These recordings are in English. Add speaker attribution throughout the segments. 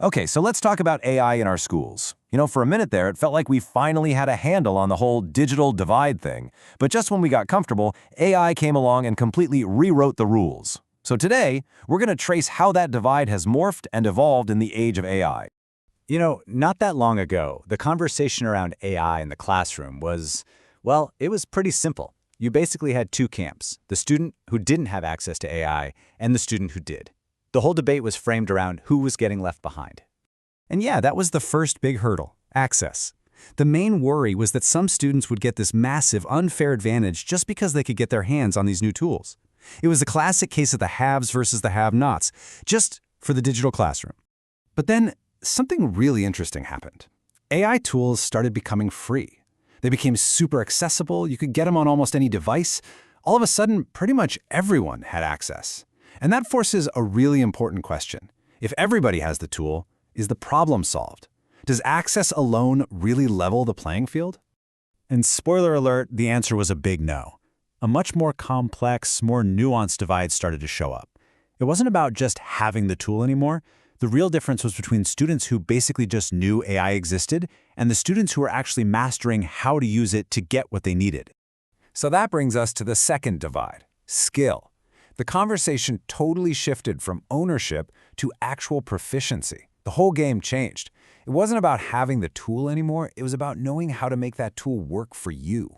Speaker 1: Okay, so let's talk about AI in our schools. For a minute there, it felt like we finally had a handle on the whole digital divide thing. But just when we got comfortable, AI came along and completely rewrote the rules. So today, we're going to trace how that divide has morphed and evolved in the age of AI.
Speaker 2: Not that long ago, the conversation around AI in the classroom well, it was pretty simple. You basically had two camps, the student who didn't have access to AI and the student who did. The whole debate was framed around who was getting left behind.
Speaker 3: And yeah, that was the first big hurdle, access. The main worry was that some students would get this massive, unfair advantage just because they could get their hands on these new tools. It was a classic case of the haves versus the have-nots, just for the digital classroom. But then, something really interesting happened. AI tools started becoming free. They became super accessible, you could get them on almost any device. All of a sudden, pretty much everyone had access. And that forces a really important question. If everybody has the tool, is the problem solved? Does access alone really level the playing field?
Speaker 2: And spoiler alert, the answer was a big no. A much more complex, more nuanced divide started to show up. It wasn't about just having the tool anymore. The real difference was between students who basically just knew AI existed and the students who were actually mastering how to use it to get what they needed.
Speaker 1: So that brings us to the second divide, skill. The conversation totally shifted from ownership to actual proficiency. The whole game changed. It wasn't about having the tool anymore, it was about knowing how to make that tool work for you.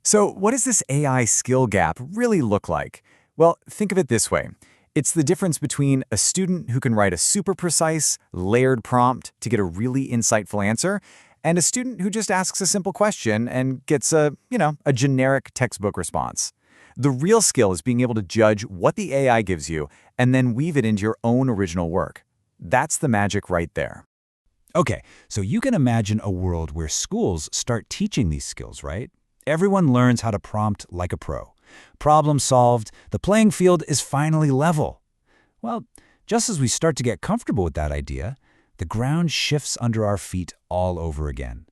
Speaker 4: So what does this AI skill gap really look like? Well, think of it this way. It's the difference between a student who can write a super precise, layered prompt to get a really insightful answer, and a student who just asks a simple question and gets a generic textbook response. The real skill is being able to judge what the AI gives you and then weave it into your own original work. That's the magic right there.
Speaker 3: Okay, so you can imagine a world where schools start teaching these skills, right? Everyone learns how to prompt like a pro. Problem solved, the playing field is finally level. Well, just as we start to get comfortable with that idea, the ground shifts under our feet all over again.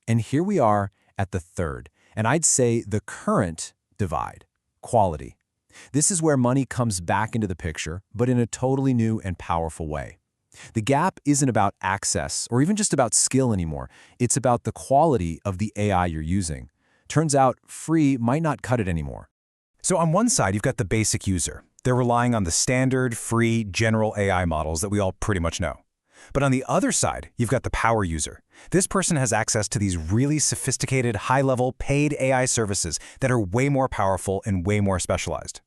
Speaker 1: And here we are at the third, and I'd say the current divide, quality. This is where money comes back into the picture, but in a totally new and powerful way. The gap isn't about access or even just about skill anymore. It's about the quality of the AI you're using. Turns out free might not cut it anymore.
Speaker 3: So on one side, you've got the basic user. They're relying on the standard, free, general AI models that we all pretty much know. But on the other side, you've got the power user. This person has access to these really sophisticated, high-level, paid AI services that are way more powerful and way more specialized.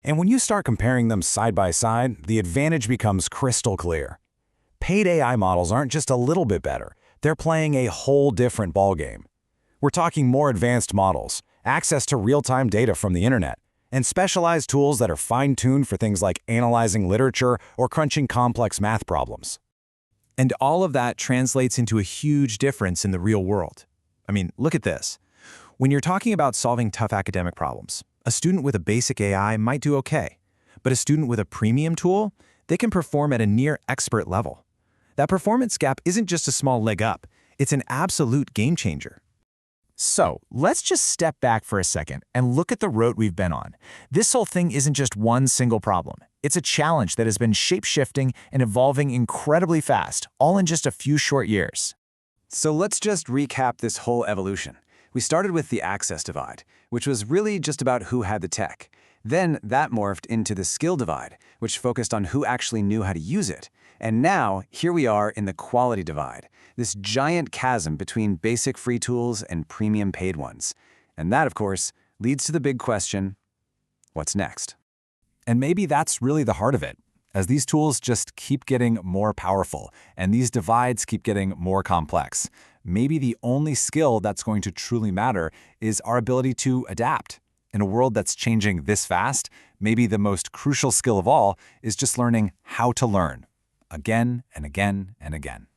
Speaker 3: And when you start comparing them side by side, the advantage becomes crystal clear. Paid AI models aren't just a little bit better. They're playing a whole different ballgame. We're talking more advanced models, access to real-time data from the internet, and specialized tools that are fine-tuned for things like analyzing literature or crunching complex math problems.
Speaker 4: And all of that translates into a huge difference in the real world. I mean, look at this. When you're talking about solving tough academic problems, a student with a basic AI might do okay. But a student with a premium tool, they can perform at a near expert level. That performance gap isn't just a small leg up, it's an absolute game changer. So, let's just step back for a second and look at the road we've been on. This whole thing isn't just one single problem. It's a challenge that has been shape-shifting and evolving incredibly fast, all in just a few short years.
Speaker 1: So let's just recap this whole evolution. We started with the access divide, which was really just about who had the tech. Then that morphed into the skill divide, which focused on who actually knew how to use it. And now, here we are in the quality divide, this giant chasm between basic free tools and premium paid ones. And that, of course, leads to the big question, what's next?
Speaker 3: And maybe that's really the heart of it. As these tools just keep getting more powerful and these divides keep getting more complex, maybe the only skill that's going to truly matter is our ability to adapt. In a world that's changing this fast, maybe the most crucial skill of all is just learning how to learn, again and again and again.